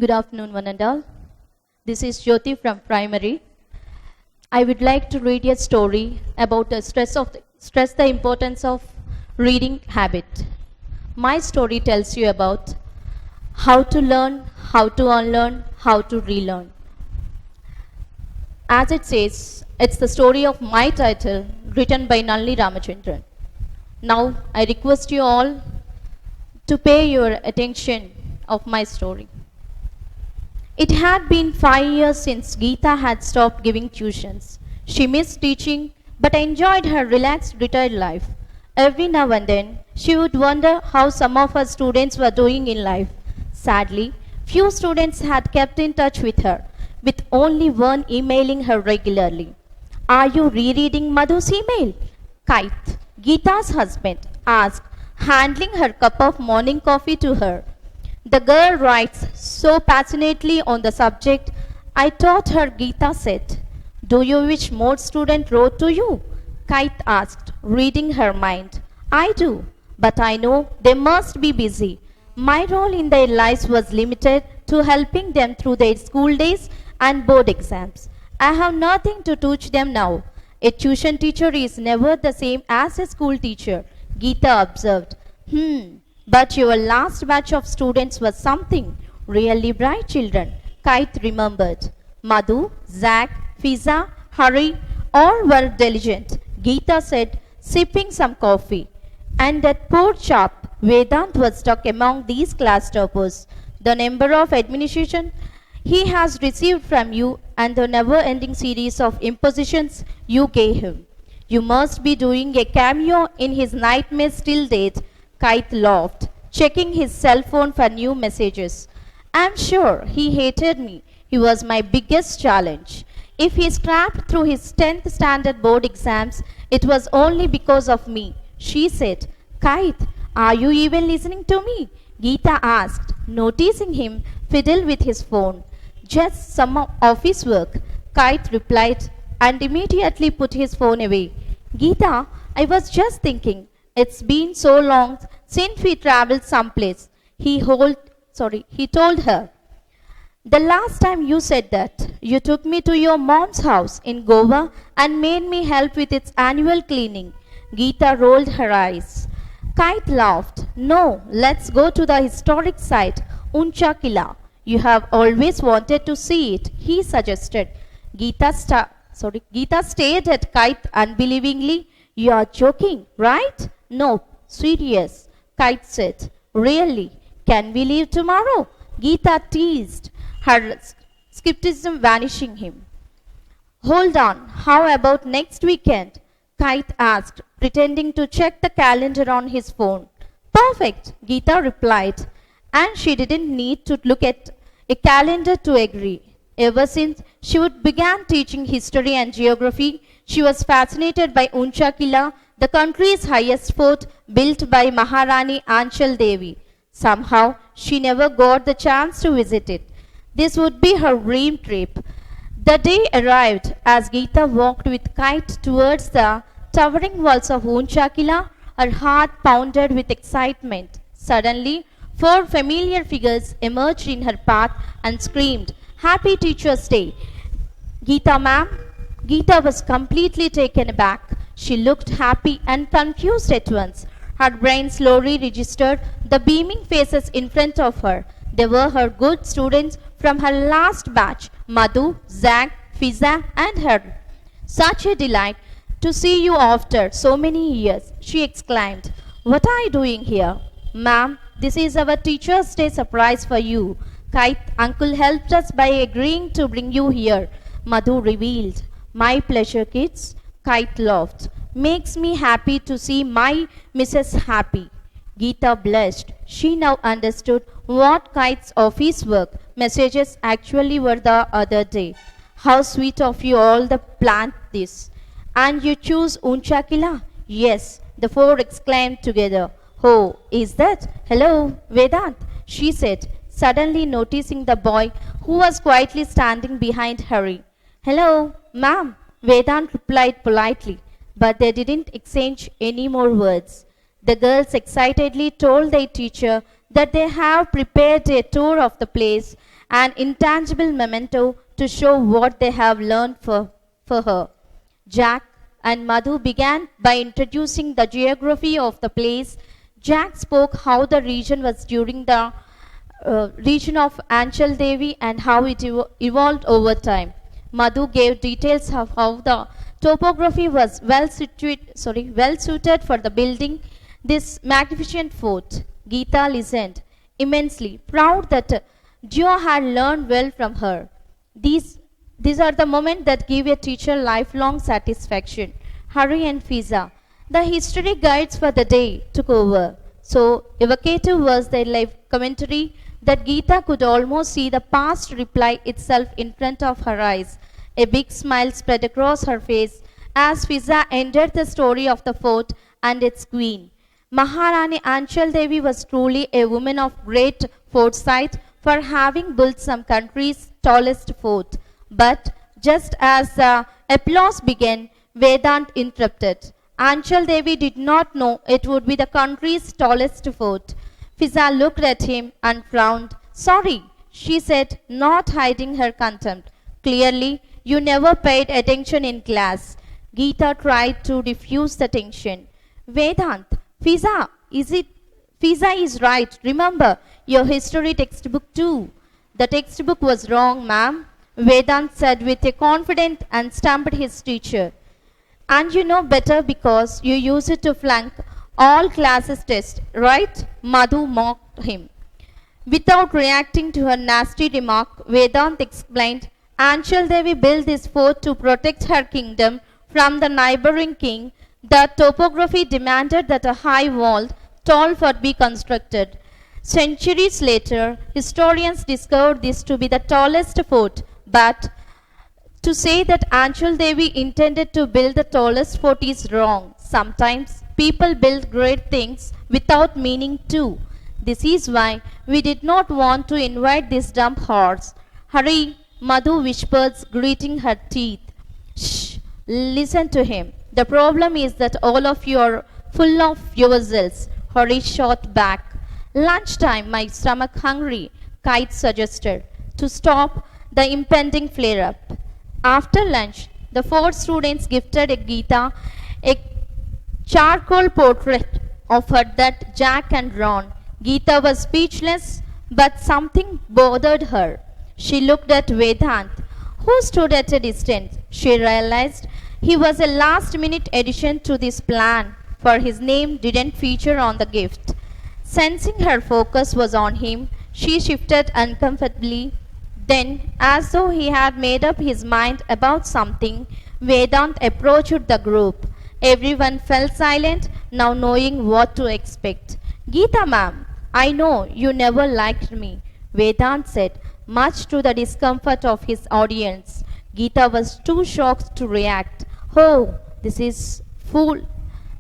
Good afternoon, one and all. This is Jyoti from primary. I would like to read a story about stress the importance of reading habit. My story tells you about how to learn, how to unlearn, how to relearn. As it says, it's the story of my title written by Nalini Ramachandran. Now I request you all to pay your attention of my story. It had been 5 years since Geeta had stopped giving tuitions. She missed teaching but enjoyed her relaxed retired life. Every now and then, she would wonder how some of her students were doing in life. Sadly, few students had kept in touch with her, with only one emailing her regularly. Are you rereading Madhu's email? Kite, Geeta's husband, asked, handing her cup of morning coffee to her. The girl writes so passionately on the subject, I taught her, Geeta said. Do you wish more students wrote to you? Kite asked, reading her mind. I do, but I know they must be busy. My role in their lives was limited to helping them through their school days and board exams. I have nothing to teach them now. A tuition teacher is never the same as a school teacher, Geeta observed. But your last batch of students was something. Really bright children, Kite remembered. Madhu, Zach, Fiza, Hari, all were diligent, Geeta said, sipping some coffee. And that poor chap, Vedant, was stuck among these class toppers. The number of administration he has received from you and the never-ending series of impositions you gave him. You must be doing a cameo in his nightmares till date, Kite laughed, checking his cell phone for new messages. I'm sure he hated me. He was my biggest challenge. If he scrapped through his 10th standard board exams, it was only because of me, she said. Kite, are you even listening to me? Geeta asked, noticing him fiddle with his phone. Just some office work, Kite replied, and immediately put his phone away. Geeta, I was just thinking, it's been so long since we traveled someplace. He told her. The last time you said that, you took me to your mom's house in Goa and made me help with its annual cleaning. Geeta rolled her eyes. Kite laughed. No, let's go to the historic site, Uncha Killa. You have always wanted to see it, he suggested. Geeta stared at Kite unbelievingly. You are joking, right? No, serious, Kite said. Really? Can we leave tomorrow? Geeta teased, her skepticism vanishing him. Hold on, how about next weekend? Kite asked, pretending to check the calendar on his phone. Perfect, Geeta replied, and she didn't need to look at a calendar to agree. Ever since she began teaching history and geography, she was fascinated by Uncha Killa, the country's highest fort built by Maharani Anchal Devi. Somehow, she never got the chance to visit it. This would be her dream trip. The day arrived as Geeta walked with Kite towards the towering walls of Uncha Killa. Her heart pounded with excitement. Suddenly, 4 familiar figures emerged in her path and screamed, Happy Teacher's Day! Geeta, ma'am? Geeta was completely taken aback. She looked happy and confused at once. Her brain slowly registered the beaming faces in front of her. They were her good students from her last batch, Madhu, Zach, Fiza, and her. Such a delight to see you after so many years, she exclaimed. What are you doing here? Ma'am, this is our Teacher's Day surprise for you. Kite, uncle helped us by agreeing to bring you here, Madhu revealed. My pleasure, kids. Kite laughed. Makes me happy to see my Mrs. Happy. Geeta blushed. She now understood what Kite's office work messages actually were the other day. How sweet of you all to plant this. And you choose Uncha Killa? Yes, the 4 exclaimed together. Oh, is that? Hello, Vedant, she said, suddenly noticing the boy who was quietly standing behind Hari. Hello, ma'am, Vedant replied politely, but they didn't exchange any more words. The girls excitedly told their teacher that they have prepared a tour of the place an intangible memento to show what they have learned for her. Jack and Madhu began by introducing the geography of the place. Jack spoke how the region was during the region of Anchal Devi and how it evolved over time. Madhu gave details of how the topography was well suited for the building this magnificent fort. Geeta listened immensely, proud that Dio had learned well from her. These are the moments that give a teacher lifelong satisfaction. Hari and Fiza. The history guides for the day took over. So evocative was their life commentary that Geeta could almost see the past reply itself in front of her eyes. A big smile spread across her face as Fiza ended the story of the fort and its queen. Maharani Anchal Devi was truly a woman of great foresight for having built some country's tallest fort. But just as the applause began, Vedant interrupted. Anchal Devi did not know it would be the country's tallest fort. Fiza looked at him and frowned. Sorry, she said, not hiding her contempt. Clearly, you never paid attention in class. Geeta tried to diffuse the tension. Vedant, Fiza is right. Remember your history textbook too. The textbook was wrong, ma'am, Vedant said with a confidence and stamped his teacher. And you know better because you use it to flunk all classes tests, right? Madhu mocked him. Without reacting to her nasty remark, Vedant explained, Anchal Devi built this fort to protect her kingdom from the neighboring king. The topography demanded that a high wall, tall fort be constructed. Centuries later, historians discovered this to be the tallest fort, but to say that Anchal Devi intended to build the tallest fort is wrong. Sometimes people build great things without meaning to. This is why we did not want to invite this dumb horse. Hurry, Madhu whispered, gritting her teeth. Shh, listen to him. The problem is that all of you are full of yourselves. Hurry shot back. Lunchtime, my stomach hungry, Kite suggested, to stop the impending flare-up. After lunch, the four students gifted Geeta a charcoal portrait of her that Jack had drawn. Geeta was speechless, but something bothered her. She looked at Vedant, who stood at a distance. She realized he was a last-minute addition to this plan, for his name didn't feature on the gift. Sensing her focus was on him, she shifted uncomfortably. Then, as though he had made up his mind about something, Vedant approached the group. Everyone fell silent, now knowing what to expect. Geeta ma'am, I know you never liked me, Vedant said, much to the discomfort of his audience. Geeta was too shocked to react. Oh, this fool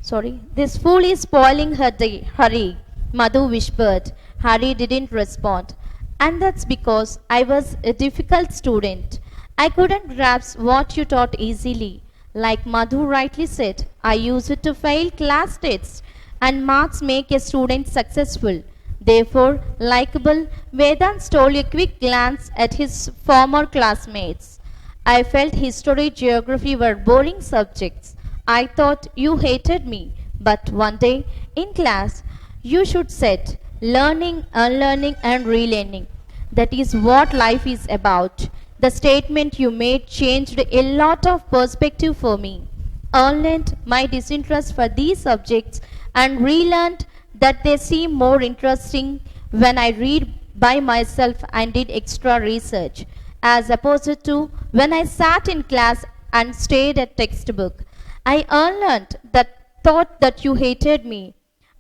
is spoiling her day. Hurry, Madhu whispered. Hari didn't respond. And that's because I was a difficult student. I couldn't grasp what you taught easily. Like Madhu rightly said, I use it to fail class tests, and marks make a student successful. Therefore, likable, Vedant stole a quick glance at his former classmates. I felt history, geography were boring subjects. I thought you hated me, but one day in class you should said, learning, unlearning and relearning. That is what life is about. The statement you made changed a lot of perspective for me. Unlearned my disinterest for these subjects and relearned that they seem more interesting when I read by myself and did extra research, as opposed to when I sat in class and stared at textbook. I unlearned that thought that you hated me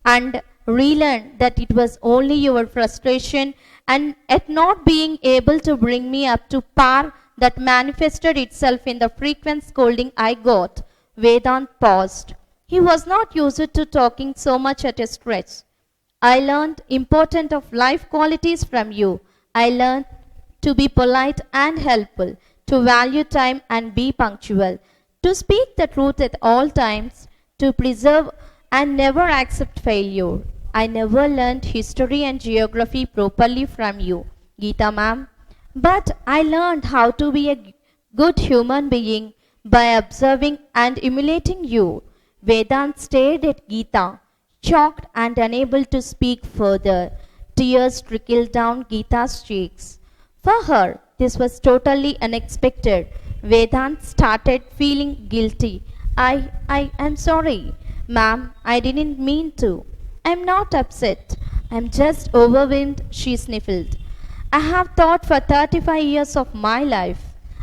and relearned that it was only your frustration and at not being able to bring me up to par that manifested itself in the frequent scolding I got. Vedant paused. He was not used to talking so much at a stretch. I learned important of life qualities from you. I learned to be polite and helpful, to value time and be punctual, to speak the truth at all times, to preserve and never accept failure. I never learned history and geography properly from you, Geeta ma'am. But I learned how to be a good human being by observing and emulating you. Vedant stared at Geeta, shocked and unable to speak further. Tears trickled down Geeta's cheeks. For her, this was totally unexpected. Vedant started feeling guilty. I am sorry. Ma'am, I didn't mean to. I'm not upset. I'm just overwhelmed, she sniffled. I have thought for 35 years of my life,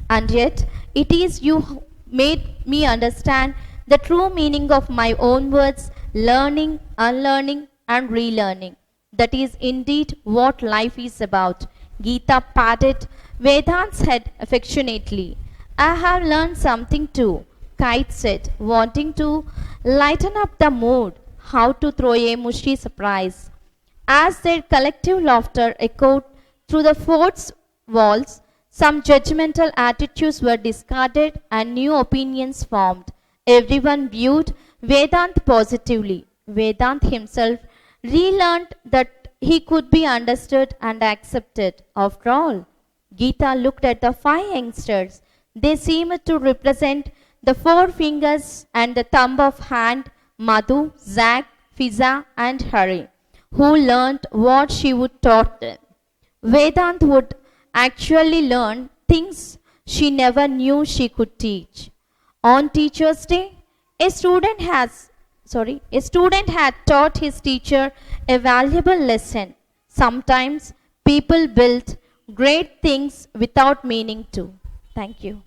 and yet it is you who made me understand the true meaning of my own words, learning, unlearning, and relearning. That is indeed what life is about. Geeta patted Vedant's head affectionately. I have learned something too, Kite said, wanting to lighten up the mood. How to throw a mushy surprise. As their collective laughter echoed through the fort's walls, some judgmental attitudes were discarded and new opinions formed. Everyone viewed Vedant positively. Vedant himself relearned that he could be understood and accepted. After all, Geeta looked at the five youngsters. They seemed to represent the four fingers and the thumb of hand Madhu, Zach, Fiza, and Hari, who learnt what she would taught them. Vedant would actually learn things she never knew she could teach. On Teacher's Day, a student had taught his teacher a valuable lesson. Sometimes people build great things without meaning to. Thank you.